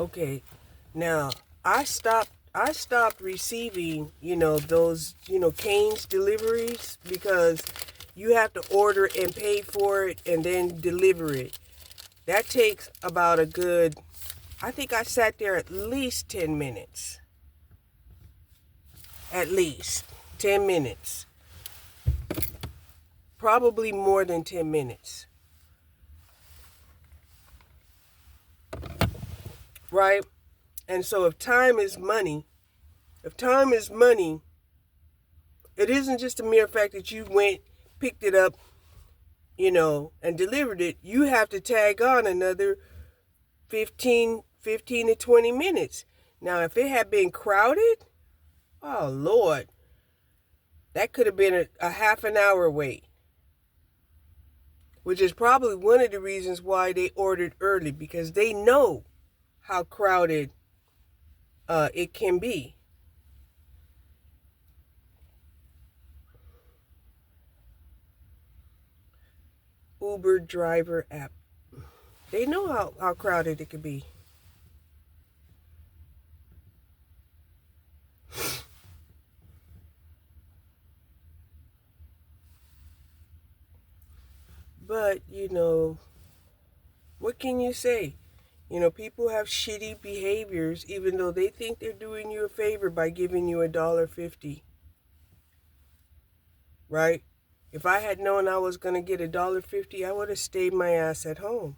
Okay, now I stopped receiving, those, Cane's deliveries because you have to order and pay for it and then deliver it. That takes about a good, I think I sat there at least 10 minutes. At least 10 minutes. Probably more than 10 minutes. Right? And so if time is money, it isn't just a mere fact that you went, picked it up, and delivered it. You have to tag on another 15 to 20 minutes. Now, if it had been crowded, oh, Lord, that could have been a half an hour wait, which is probably one of the reasons why they ordered early, because they know how crowded it can be. Uber driver app. They know how crowded it can be. But, what can you say? People have shitty behaviors even though they think they're doing you a favor by giving you $1.50. Right? If I had known I was going to get $1.50, I would have stayed my ass at home.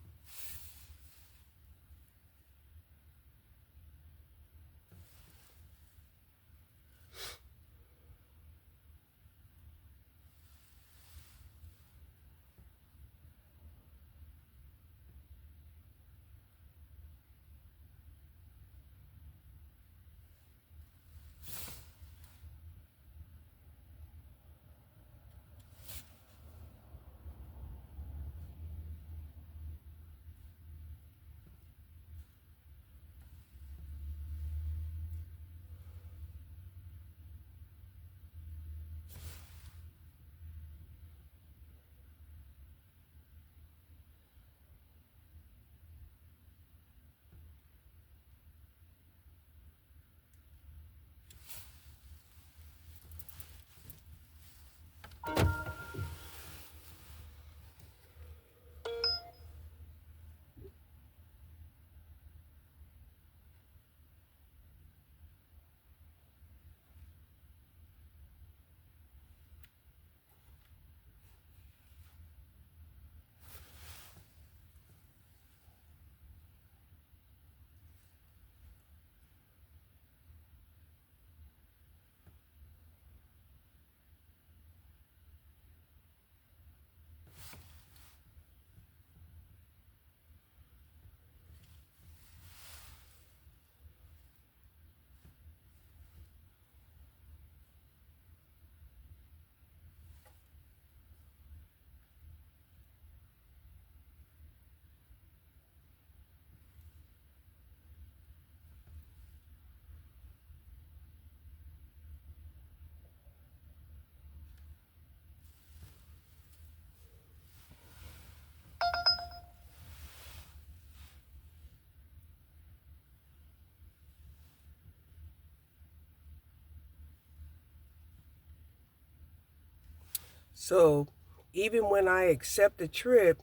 So even when I accept a trip,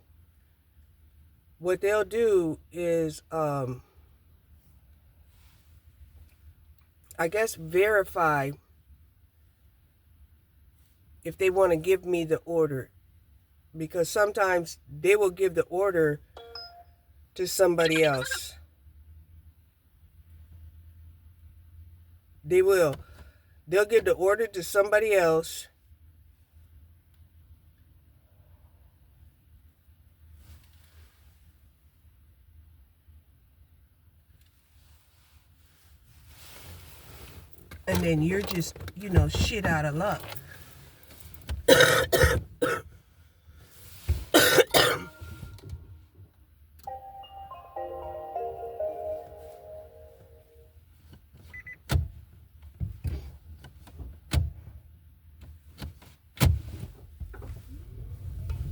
what they'll do is, I guess, verify if they want to give me the order. Because sometimes they will give the order to somebody else. They will. They'll give the order to somebody else. And then you're just, shit out of luck.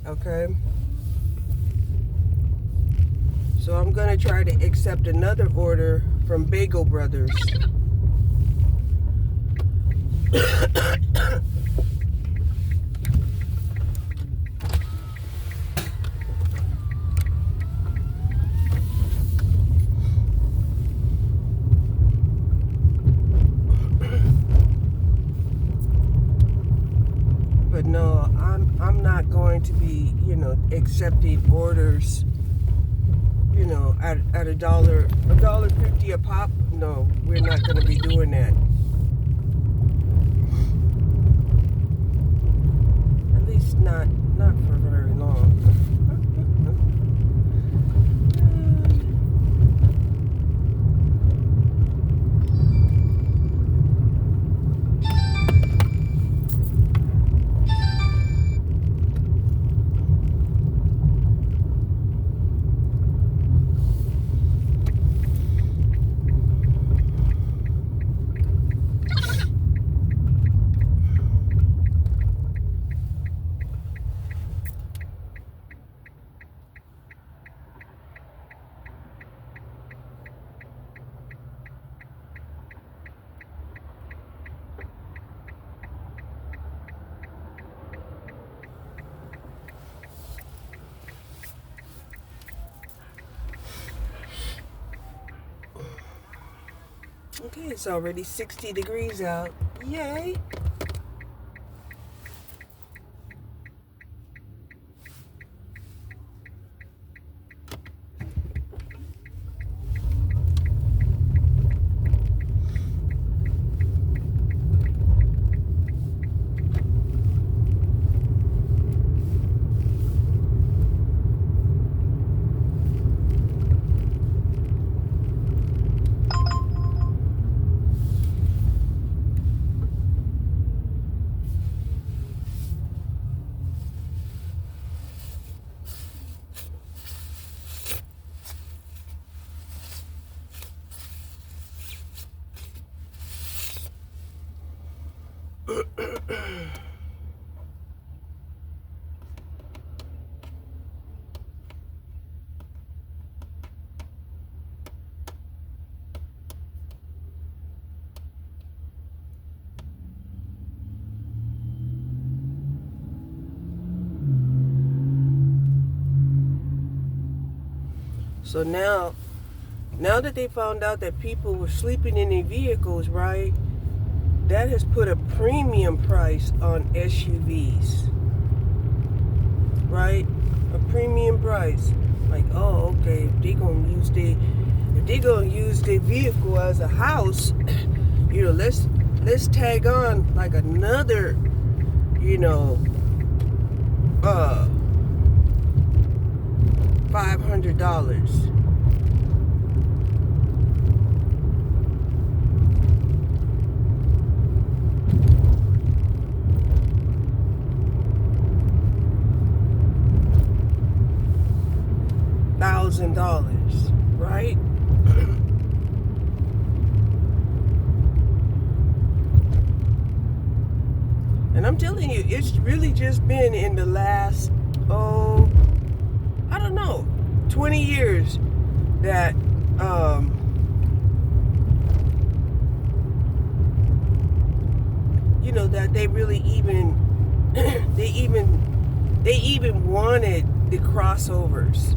Okay? So I'm going to try to accept another order from Bagel Brothers. But no, I'm not going to be, accepting orders, at $1.50 a pop. No, we're not going to be doing that. At least not for very long. Okay, it's already 60 degrees out. Yay! So now that they found out that people were sleeping in their vehicles, right, that has put a premium price on SUVs, right? A premium price. Like, oh, okay, if they're gonna use their vehicle as a house, let's tag on like another, $500. $1,000, right? And I'm telling you, it's really just been in the last, I don't know, 20 years that that they really even they even wanted the crossovers.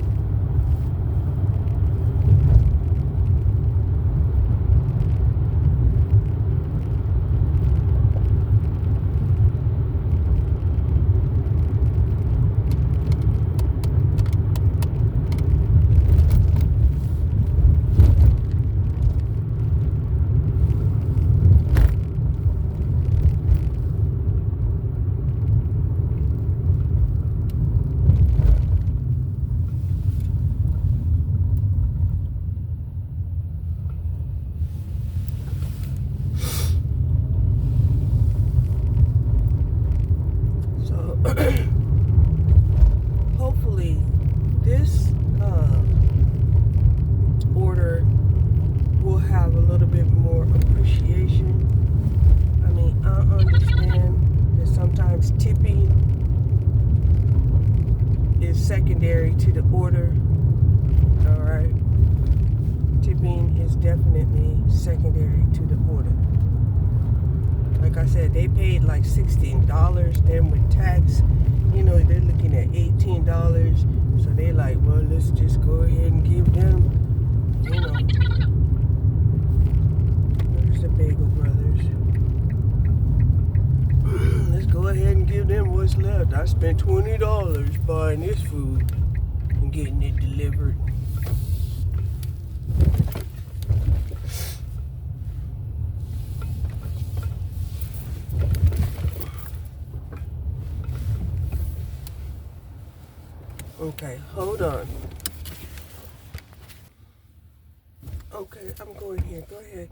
Hopefully this order will have a little bit more appreciation. I mean, I understand that sometimes tipping is secondary to the order, all right? definitely secondary to the order. Like I said, they paid like $16. Then with tax, they're looking at $18. So they like, well, let's just go ahead and give them, there's the Bagel Brothers. Let's go ahead and give them what's left. I spent $20 buying this food and getting it delivered. Okay, hold on. Okay, I'm going here. Go ahead.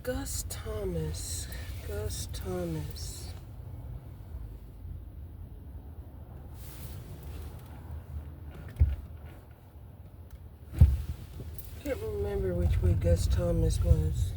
Gus Thomas. Can't remember which way Gus Thomas was.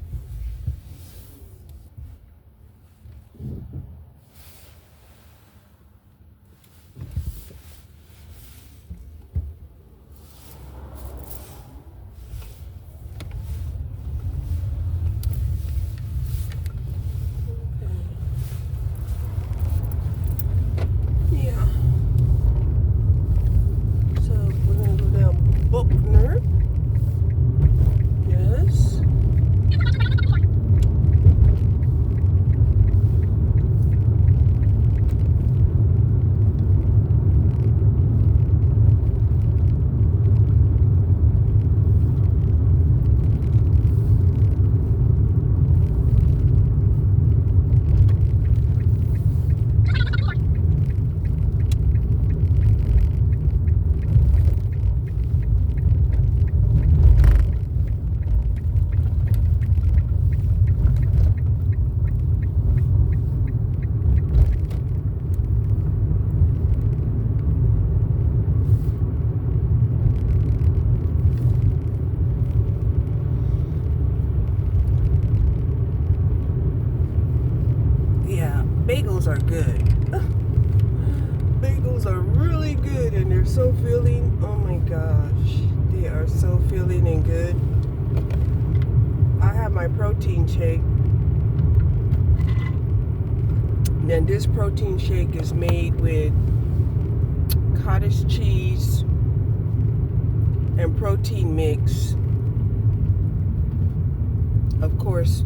Bagels are good. Bagels are really good, and they're so filling. Oh my gosh, they are so filling and good. I have my protein shake. And this protein shake is made with cottage cheese and protein mix. Of course,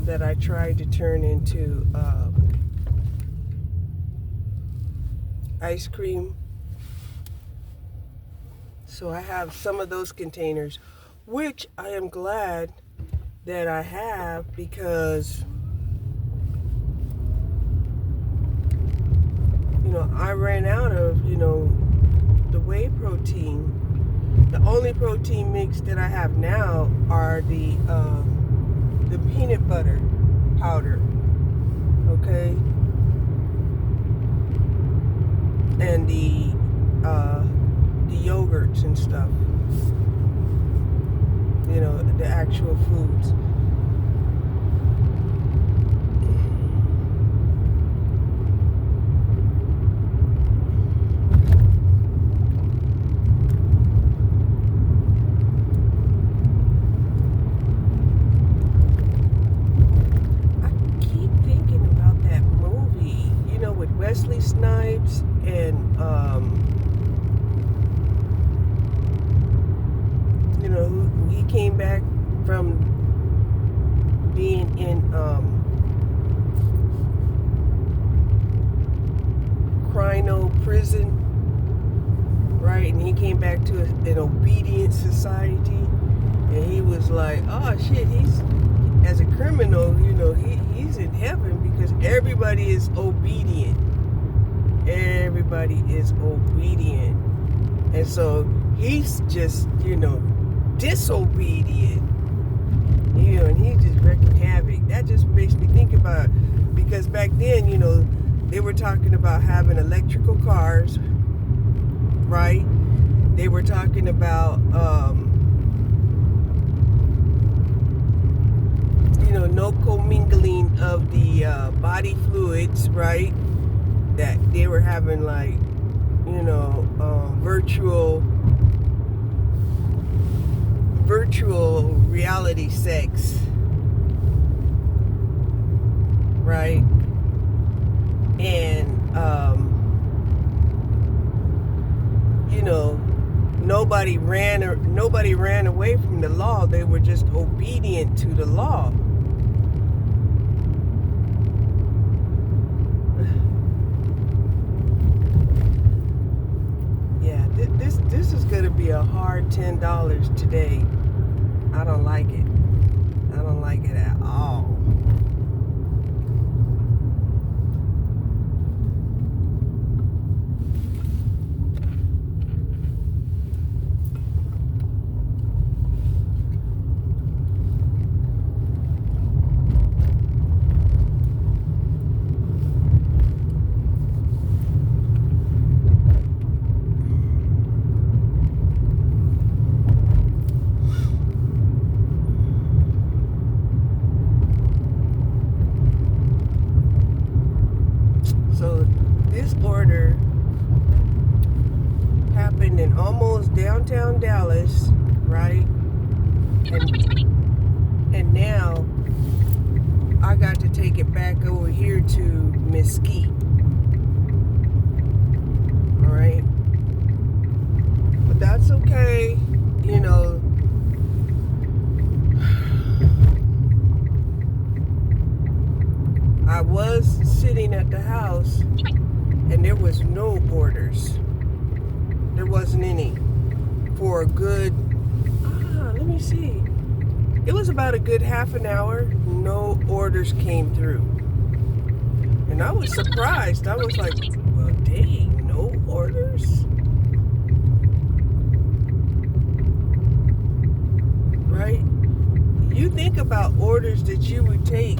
that I tried to turn into ice cream. So I have some of those containers, which I am glad that I have, because I ran out of the whey protein. The only protein mix that I have now are the peanut butter powder, okay, and the yogurts and stuff, the actual foods. Wesley Snipes and he came back from being in Crino prison, right? And he came back to an obedient society, and he was like, oh shit, he's, as a criminal, he's in heaven because everybody is obedient. Everybody is obedient. And so he's just, disobedient. And he's just wreaking havoc. That just makes me think about, because back then, they were talking about having electrical cars, right? They were talking about, no commingling of the body fluids, right? That they were having like, virtual reality sex, right? And nobody ran away from the law. They were just obedient to the law. Yeah, this is gonna be a hard $10 today. I don't like it. I don't like it at all. So this order happened in almost downtown Dallas, right? And now I got to take it back over here to Mesquite. All right. But that's okay. I was sitting at the house and there was no orders. There wasn't any for a good, let me see. It was about a good half an hour. No orders came through. And I was surprised. I was like, well, dang, no orders? Right? You think about orders that you would take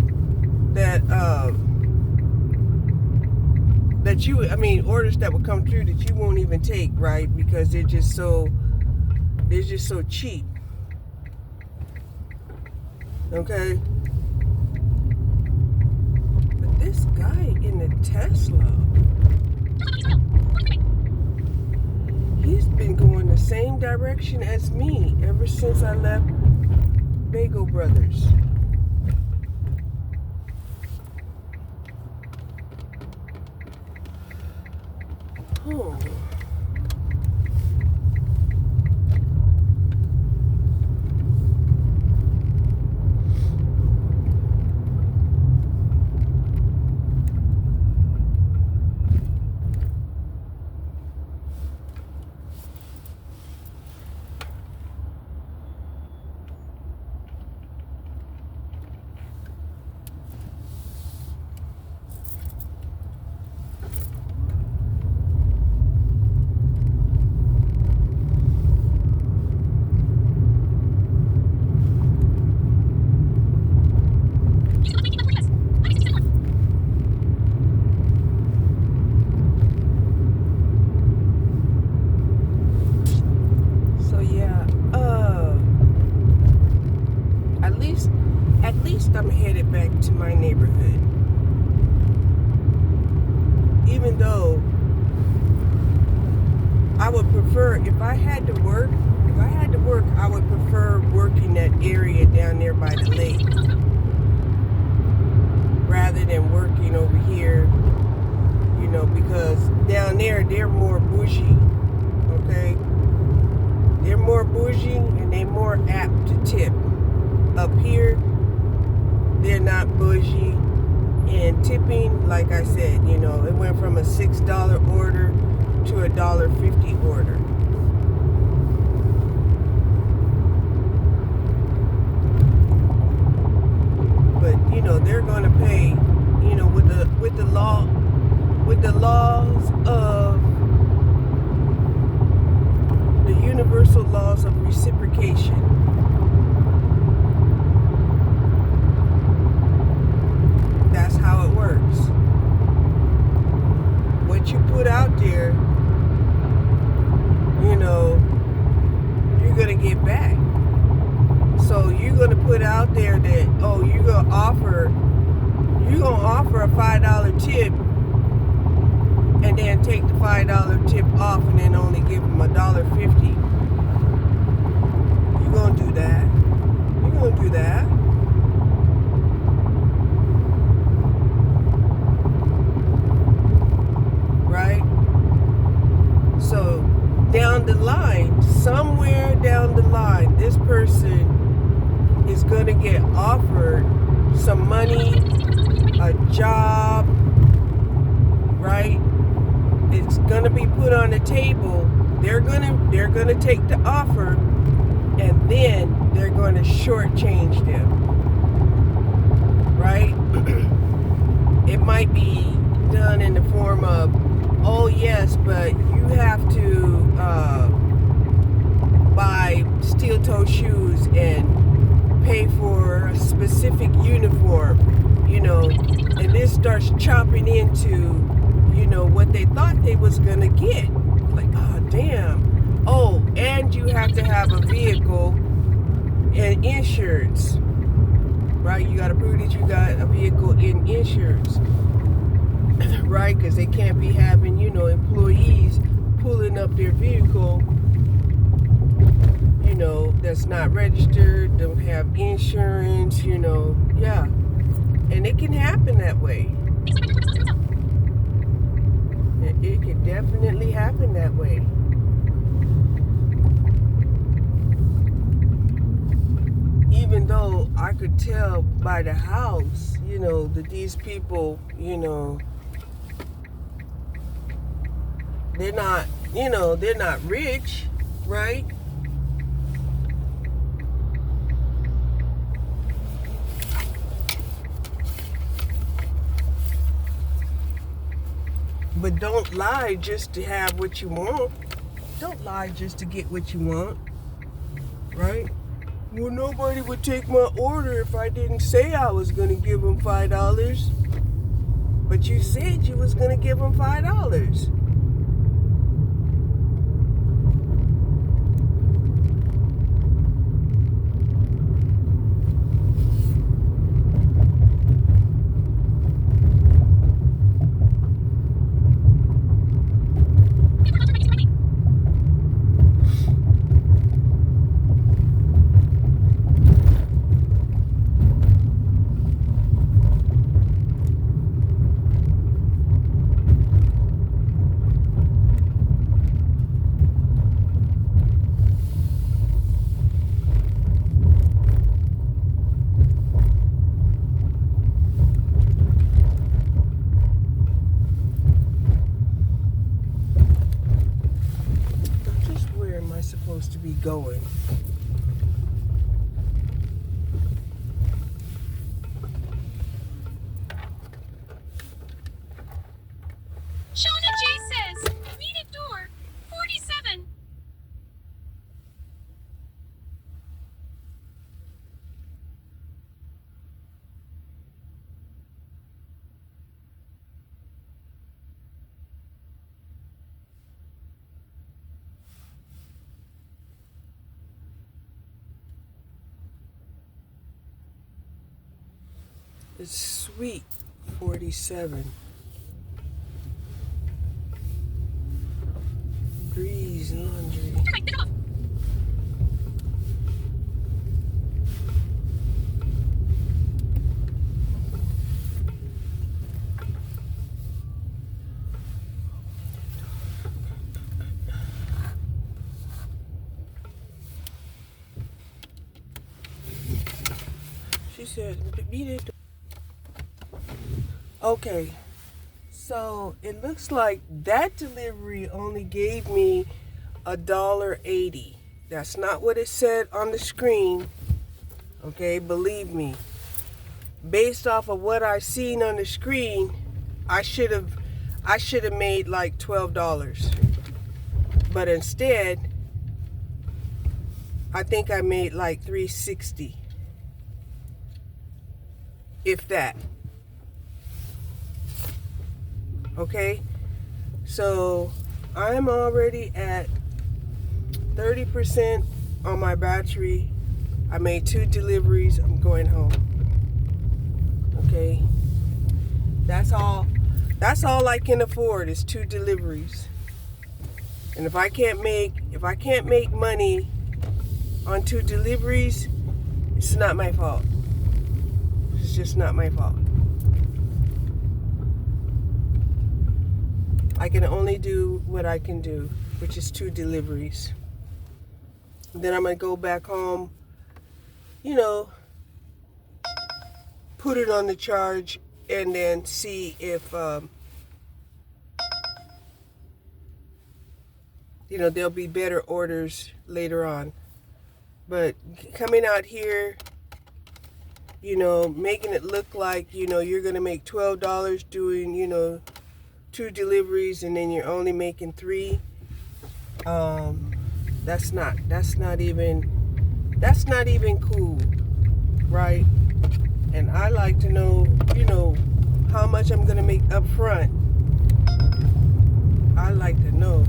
orders that would come through that you won't even take, right? Because they're just so cheap. Okay? But this guy in the Tesla, he's been going the same direction as me ever since I left Bagel Brothers. Oh. I'm headed back to my neighborhood. Even though I would prefer, if I had to work, I would prefer working that area down there by the lake rather than working over here, because down there they're more bougie, okay? They're more bougie and they're more apt to tip. Up here, they're not bougie, and tipping, like I said, it went from a $6 order to a $1.50 order. But they're going to pay, with the laws of the universal laws of reciprocation. That's how it works. What you put out there, you're going to get back. So you're going to put out there that, you're going to offer a $5 tip and then take the $5 tip off and then only give them $1.50. You're gonna do that. You're gonna do that. Right? So down the line, somewhere down the line, this person is gonna get offered some money, a job, right? It's gonna be put on the table. They're gonna take the offer, and then they're gonna shortchange them, right? It might be done in the form of, oh yes, but you have to buy steel-toe shoes and pay for a specific uniform, and this starts chopping into, what they thought they was gonna get. Like, oh damn. Oh, and you have to have a vehicle and insurance, right? You gotta prove that you got a vehicle and insurance, right? Because they can't be having, employees pulling up their vehicle, that's not registered, don't have insurance, yeah. And it can happen that way. It can definitely happen that way. Even though I could tell by the house, that these people, they're not rich, right? But don't lie just to have what you want. Don't lie just to get what you want, right? Well, nobody would take my order if I didn't say I was going to give them $5. But you said you was going to give them $5. Supposed to be going. Shauna J says, meet at door 47. It's sweet 47. Breeze laundry. She said, beat it. Okay, so it looks like that delivery only gave me $1.80. That's not what it said on the screen. Okay, believe me. Based off of what I seen on the screen, I should have made like $12. But instead, I think I made like $3.60. If that. Okay, so I'm already at 30% on my battery. I made 2 deliveries. I'm going home. Okay, That's all. That's all I can afford is 2 deliveries. And if I can't make money on 2 deliveries, it's not my fault. It's just not my fault. I can only do what I can do, which is 2 deliveries. Then I'm going to go back home, put it on the charge, and then see if, there'll be better orders later on. But coming out here, making it look like, you're going to make $12 doing, 2 deliveries and then you're only making 3. That's not even cool, right? And I like to know, how much I'm going to make up front. I like to know.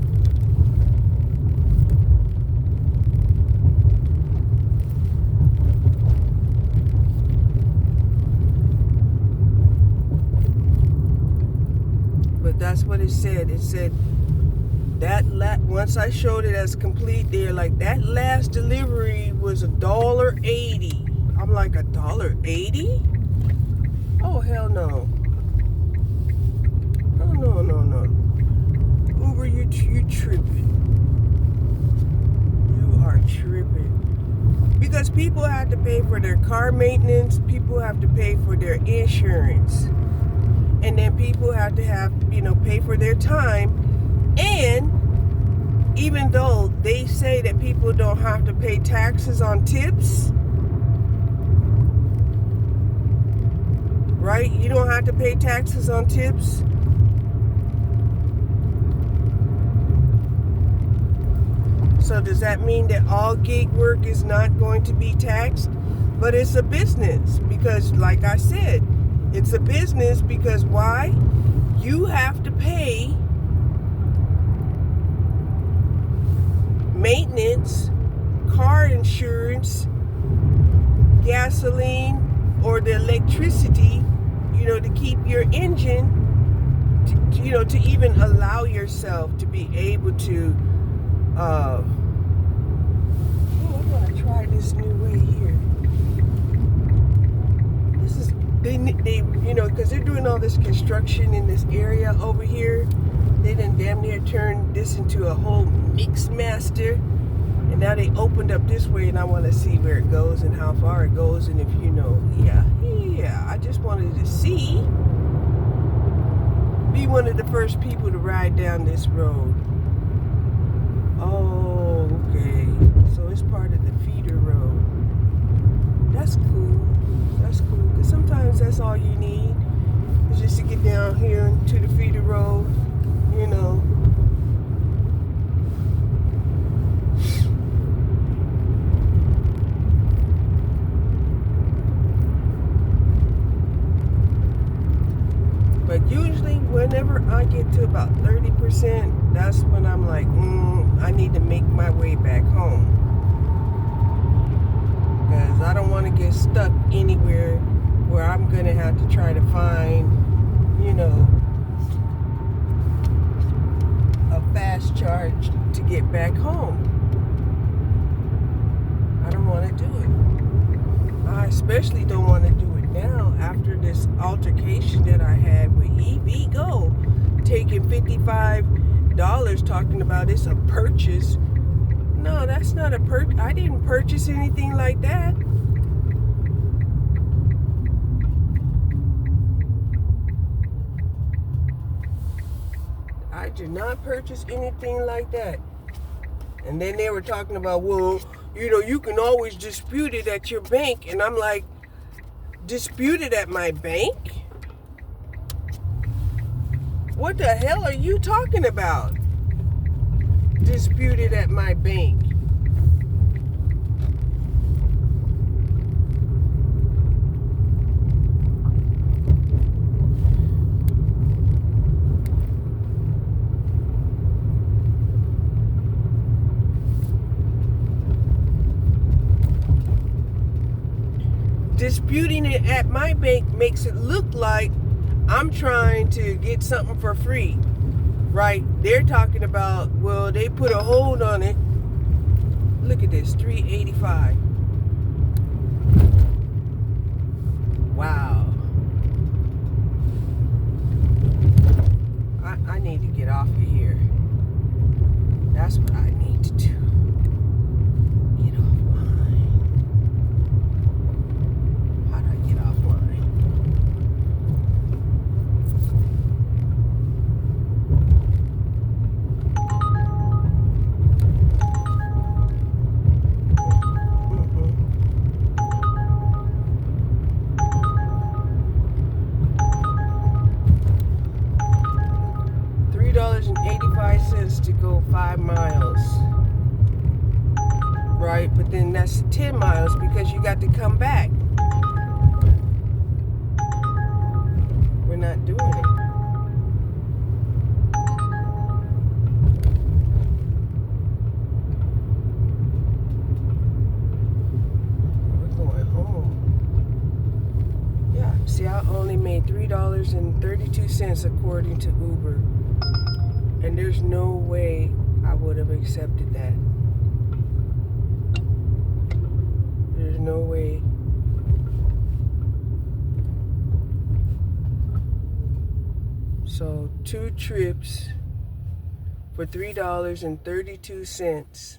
But that's what it said. It said that once I showed it as complete, they're like, that last delivery was $1.80. I'm like, $1.80? Oh, hell no. Oh, no. Uber, you tripping. You are tripping. Because people have to pay for their car maintenance. People have to pay for their insurance. And then people have to pay for their time. And even though they say that people don't have to pay taxes on tips, right? You don't have to pay taxes on tips. So does that mean that all gig work is not going to be taxed? But it's a business because, like I said, it's a business because why? You have to pay maintenance, car insurance, gasoline, or the electricity, to keep your engine, to even allow yourself to be able to, I'm going to try this new way here. This is, they because they're doing all this construction in this area over here. They done damn near turned this into a whole mix master. And now they opened up this way, and I want to see where it goes and how far it goes. And if I just wanted to be one of the first people to ride down this road. Oh, okay. So it's part of the feeder road. That's cool. Because sometimes that's all you need is just to get down here to the feeder road, But usually whenever I get to about 30%, that's when I'm like, I need to make my way back home. Because I don't want to get stuck anywhere where I'm going to have to try to find, a fast charge to get back home. I don't want to do it. I especially don't want to do it now after this altercation that I had with EVgo, taking $55 talking about it's a purchase. No, that's not a purchase. I didn't purchase anything like that. I did not purchase anything like that. And then they were talking about, well, you can always dispute it at your bank. And I'm like, dispute it at my bank? What the hell are you talking about? Dispute it at my bank. Disputing it at my bank makes it look like I'm trying to get something for free, right? They're talking about, well, they put a hold on it. Look at this, $3.85. Wow. I need to get off of here. That's what I need to do. Get offline. How do I get offline? $3.85 to go 5 miles. Right? But then that's 10 miles because you got to come back. We're not doing it. We're going home. Yeah, see, I only made $3.32 according to Uber. And there's no way I would have accepted that. There's no way. So 2 trips for $3.32.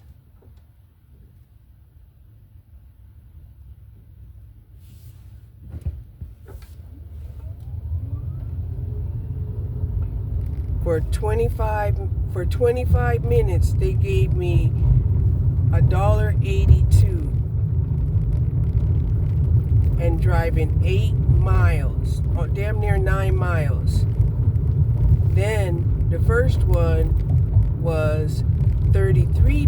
For 25 minutes, they gave me $1.82 and driving 8 miles, or damn near 9 miles. Then the first one